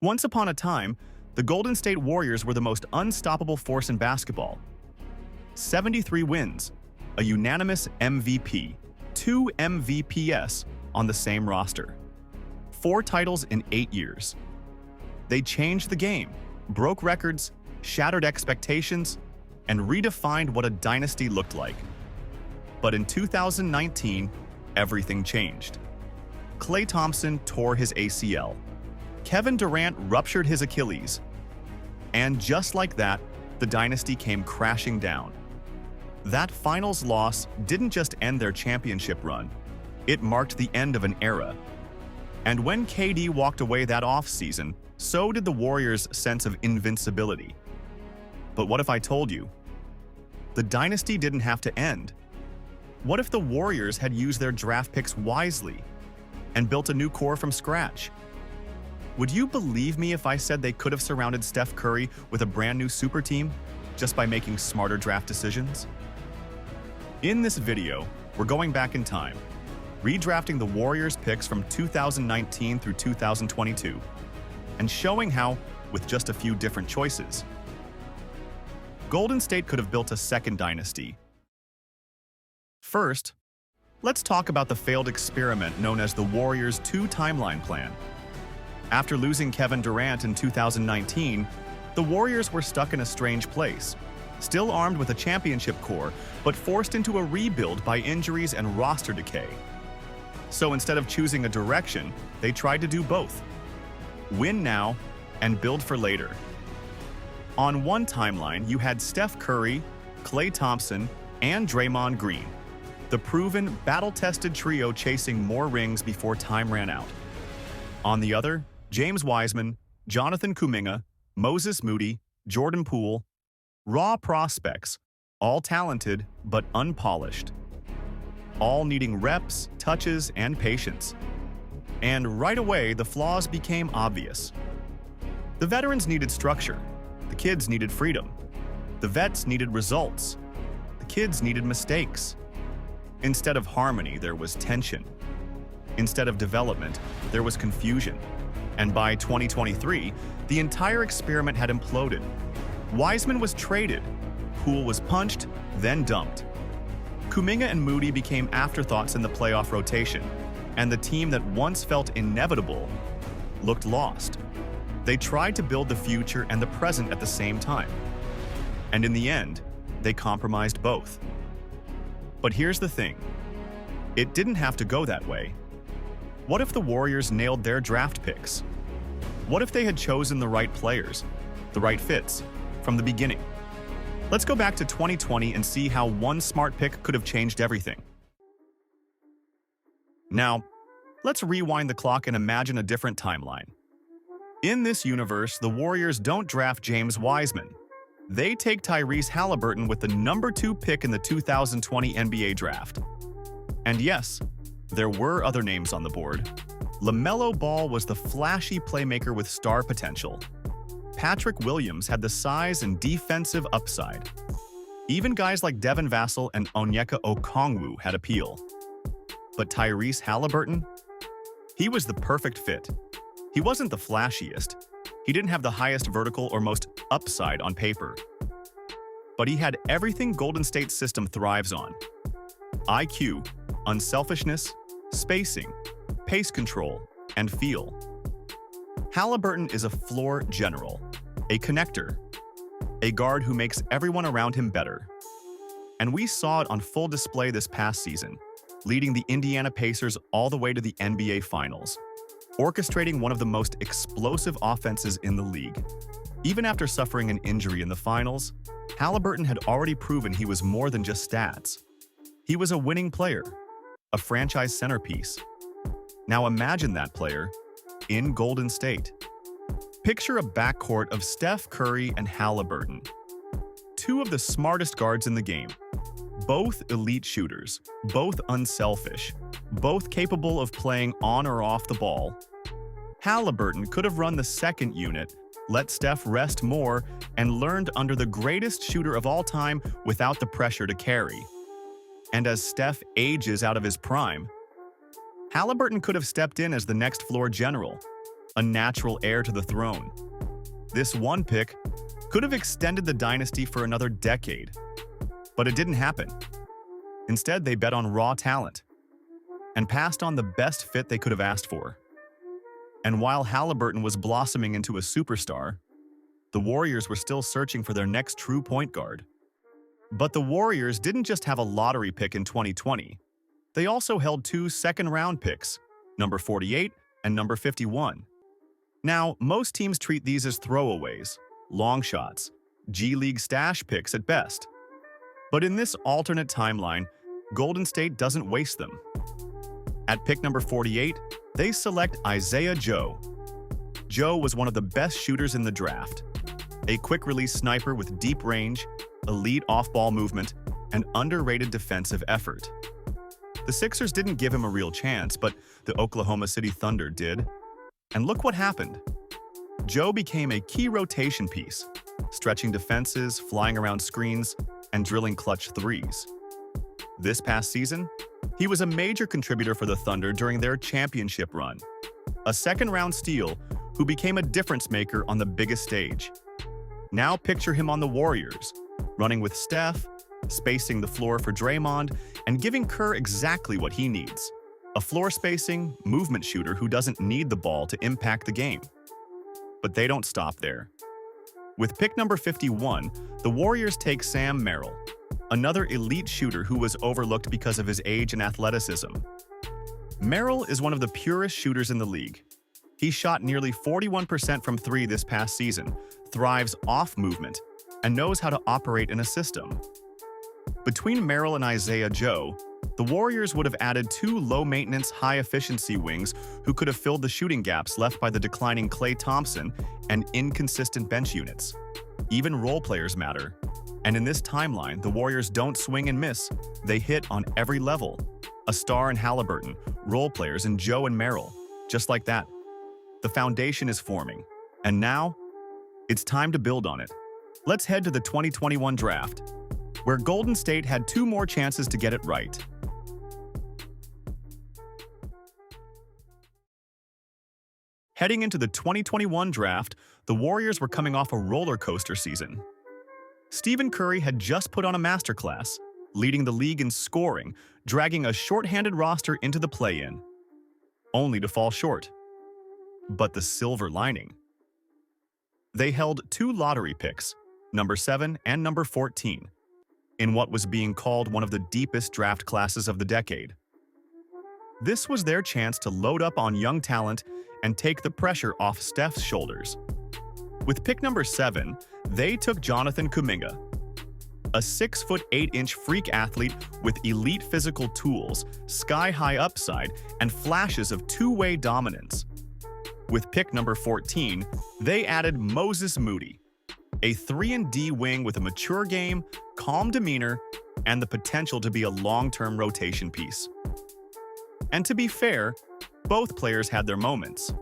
Once upon a time, the Golden State Warriors were the most unstoppable force in basketball. 73 wins, a unanimous MVP, 2 MVPs on the same roster, 4 titles in 8 years. They changed the game, broke records, shattered expectations, and redefined what a dynasty looked like. But in 2019, everything changed. Klay Thompson tore his ACL. Kevin Durant ruptured his Achilles. And just like that, the dynasty came crashing down. That finals loss didn't just end their championship run, it marked the end of an era. And when KD walked away that offseason, so did the Warriors' sense of invincibility. But what if I told you? The dynasty didn't have to end. What if the Warriors had used their draft picks wisely and built a new core from scratch? Would you believe me if I said they could have surrounded Steph Curry with a brand new super team just by making smarter draft decisions? In this video, we're going back in time, redrafting the Warriors picks from 2019 through 2022, and showing how, with just a few different choices, Golden State could have built a second dynasty. First, let's talk about the failed experiment known as the Warriors' 2-timeline plan. After losing Kevin Durant in 2019, the Warriors were stuck in a strange place, still armed with a championship core, but forced into a rebuild by injuries and roster decay. So instead of choosing a direction, they tried to do both. Win now and build for later. On one timeline, you had Steph Curry, Klay Thompson, and Draymond Green, the proven, battle-tested trio chasing more rings before time ran out. On the other, James Wiseman, Jonathan Kuminga, Moses Moody, Jordan Poole, raw prospects, all talented but unpolished, all needing reps, touches, and patience. And right away, the flaws became obvious. The veterans needed structure, the kids needed freedom. The vets needed results, the kids needed mistakes. Instead of harmony, there was tension. Instead of development, there was confusion. And by 2023, the entire experiment had imploded. Wiseman was traded, Poole was punched, then dumped. Kuminga and Moody became afterthoughts in the playoff rotation, and the team that once felt inevitable looked lost. They tried to build the future and the present at the same time. And in the end, they compromised both. But here's the thing. It didn't have to go that way. What if the Warriors nailed their draft picks? What if they had chosen the right players, the right fits, from the beginning? Let's go back to 2020 and see how one smart pick could have changed everything. Now, let's rewind the clock and imagine a different timeline. In this universe, the Warriors don't draft James Wiseman. They take Tyrese Haliburton with the number 2 pick in the 2020 NBA draft. And yes, there were other names on the board. LaMelo Ball was the flashy playmaker with star potential. Patrick Williams had the size and defensive upside. Even guys like Devin Vassell and Onyeka Okongwu had appeal. But Tyrese Haliburton? He was the perfect fit. He wasn't the flashiest. He didn't have the highest vertical or most upside on paper. But he had everything Golden State's system thrives on: IQ, unselfishness, spacing, pace control, and feel. Haliburton is a floor general, a connector, a guard who makes everyone around him better. And we saw it on full display this past season, leading the Indiana Pacers all the way to the NBA Finals, orchestrating one of the most explosive offenses in the league. Even after suffering an injury in the finals, Haliburton had already proven he was more than just stats. He was a winning player, a franchise centerpiece. Now imagine that player in Golden State. Picture a backcourt of Steph Curry and Haliburton, 2 of the smartest guards in the game, both elite shooters, both unselfish, both capable of playing on or off the ball. Haliburton could have run the second unit, let Steph rest more, and learned under the greatest shooter of all time without the pressure to carry. And as Steph ages out of his prime, Haliburton could have stepped in as the next floor general, a natural heir to the throne. This one pick could have extended the dynasty for another decade, but it didn't happen. Instead, they bet on raw talent and passed on the best fit they could have asked for. And while Halliburton was blossoming into a superstar, the Warriors were still searching for their next true point guard. But the Warriors didn't just have a lottery pick in 2020. They also held 2 second-round picks, number 48 and number 51. Now, most teams treat these as throwaways, long shots, G League stash picks at best. But in this alternate timeline, Golden State doesn't waste them. At pick number 48, they select Isaiah Joe. Joe was one of the best shooters in the draft. A quick-release sniper with deep range, elite off-ball movement, and underrated defensive effort. The Sixers didn't give him a real chance, but the Oklahoma City Thunder did. And look what happened. Joe became a key rotation piece, stretching defenses, flying around screens, and drilling clutch threes. This past season, he was a major contributor for the Thunder during their championship run. A second-round steal who became a difference-maker on the biggest stage. Now picture him on the Warriors, running with Steph, spacing the floor for Draymond, and giving Kerr exactly what he needs. A floor-spacing, movement shooter who doesn't need the ball to impact the game. But they don't stop there. With pick number 51, the Warriors take Sam Merrill, another elite shooter who was overlooked because of his age and athleticism. Merrill is one of the purest shooters in the league. He shot nearly 41% from 3 this past season, thrives off movement, and knows how to operate in a system. Between Merrill and Isaiah Joe, the Warriors would have added 2 low-maintenance, high-efficiency wings who could have filled the shooting gaps left by the declining Klay Thompson and inconsistent bench units. Even role players matter. And in this timeline, the Warriors don't swing and miss. They hit on every level. A star in Halliburton, role players in Joe and Merrill. Just like that. The foundation is forming. And now, it's time to build on it. Let's head to the 2021 draft, where Golden State had 2 more chances to get it right. Heading into the 2021 draft, the Warriors were coming off a roller coaster season. Stephen Curry had just put on a masterclass, leading the league in scoring, dragging a shorthanded roster into the play-in, only to fall short. But the silver lining. They held 2 lottery picks, number 7 and number 14, in what was being called one of the deepest draft classes of the decade. This was their chance to load up on young talent and take the pressure off Steph's shoulders. With pick number 7, they took Jonathan Kuminga, a 6'8" freak athlete with elite physical tools, sky-high upside, and flashes of two-way dominance. With pick number 14, they added Moses Moody, a 3-and-D wing with a mature game, calm demeanor, and the potential to be a long-term rotation piece. And to be fair, both players had their moments.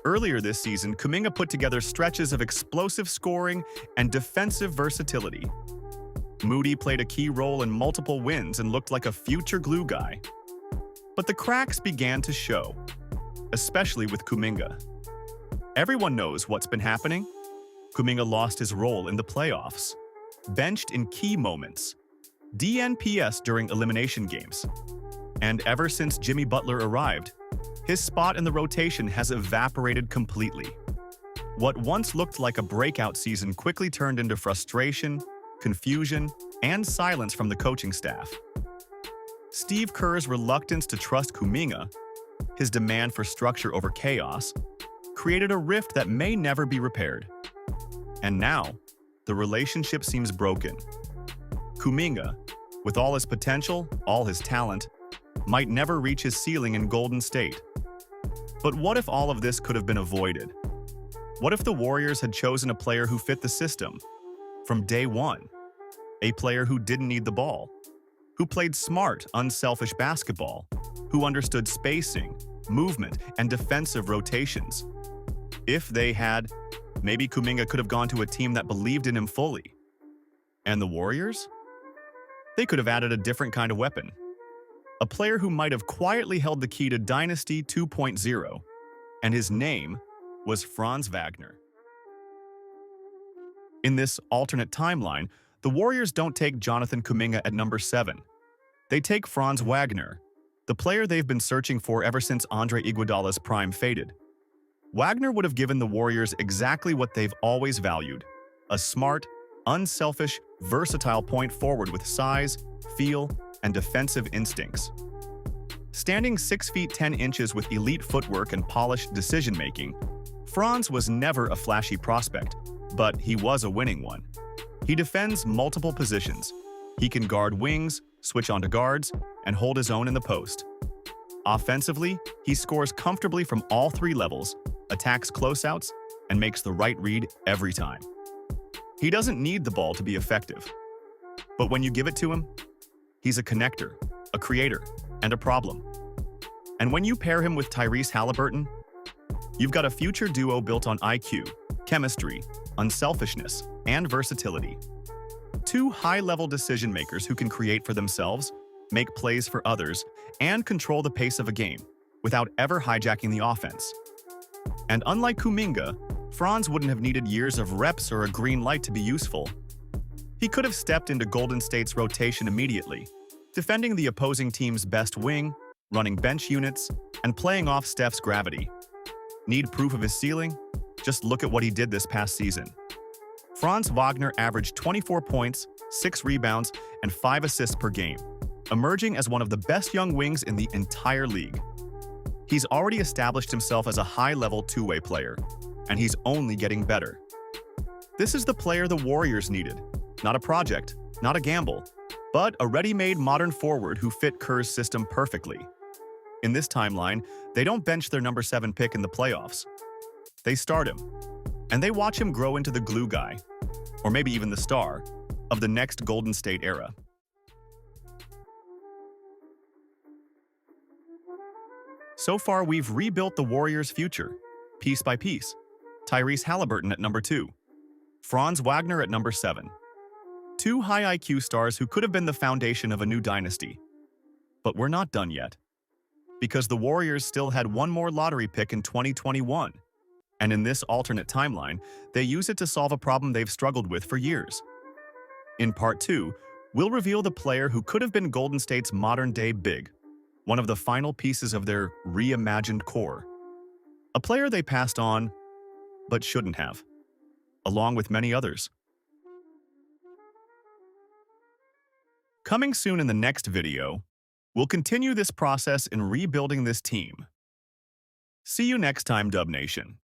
Earlier this season, Kuminga put together stretches of explosive scoring and defensive versatility. Moody played a key role in multiple wins and looked like a future glue guy. But the cracks began to show, especially with Kuminga. Everyone knows what's been happening. Kuminga lost his role in the playoffs, benched in key moments, DNPS during elimination games. And ever since Jimmy Butler arrived, his spot in the rotation has evaporated completely. What once looked like a breakout season quickly turned into frustration, confusion, and silence from the coaching staff. Steve Kerr's reluctance to trust Kuminga, his demand for structure over chaos, created a rift that may never be repaired. And now, the relationship seems broken. Kuminga, with all his potential, all his talent, might never reach his ceiling in Golden State. But what if all of this could have been avoided? What if the Warriors had chosen a player who fit the system from day one? A player who didn't need the ball, who played smart, unselfish basketball, who understood spacing, movement, and defensive rotations. If they had, maybe Kuminga could have gone to a team that believed in him fully. And the Warriors? They could have added a different kind of weapon. A player who might have quietly held the key to Dynasty 2.0, and his name was Franz Wagner. In this alternate timeline, the Warriors don't take Jonathan Kuminga at number 7. They take Franz Wagner, the player they've been searching for ever since Andre Iguodala's prime faded. Wagner would have given the Warriors exactly what they've always valued: a smart, unselfish, versatile point forward with size, feel, and defensive instincts. Standing 6 feet 10 inches with elite footwork and polished decision-making, Franz was never a flashy prospect, but he was a winning one. He defends multiple positions. He can guard wings, switch onto guards, and hold his own in the post. Offensively, he scores comfortably from all 3 levels, attacks closeouts, and makes the right read every time. He doesn't need the ball to be effective. But when you give it to him, he's a connector, a creator, and a problem. And when you pair him with Tyrese Haliburton, you've got a future duo built on IQ, chemistry, unselfishness, and versatility. 2 high-level decision-makers who can create for themselves, make plays for others, and control the pace of a game without ever hijacking the offense. And unlike Kuminga, Franz wouldn't have needed years of reps or a green light to be useful. He could have stepped into Golden State's rotation immediately, defending the opposing team's best wing, running bench units, and playing off Steph's gravity. Need proof of his ceiling? Just look at what he did this past season. Franz Wagner averaged 24 points, 6 rebounds, and 5 assists per game, emerging as one of the best young wings in the entire league. He's already established himself as a high-level two-way player, and he's only getting better. This is the player the Warriors needed. Not a project, not a gamble, but a ready-made modern forward who fit Kerr's system perfectly. In this timeline, they don't bench their number 7 pick in the playoffs. They start him, and they watch him grow into the glue guy, or maybe even the star, of the next Golden State era. So far, we've rebuilt the Warriors' future, piece by piece. Tyrese Haliburton at number 2, Franz Wagner at number 7. 2 high IQ stars who could have been the foundation of a new dynasty. But we're not done yet, because the Warriors still had one more lottery pick in 2021. And in this alternate timeline, they use it to solve a problem they've struggled with for years. In Part 2, we'll reveal the player who could have been Golden State's modern-day big, one of the final pieces of their reimagined core. A player they passed on, but shouldn't have, along with many others. Coming soon in the next video, we'll continue this process in rebuilding this team. See you next time, Dub Nation.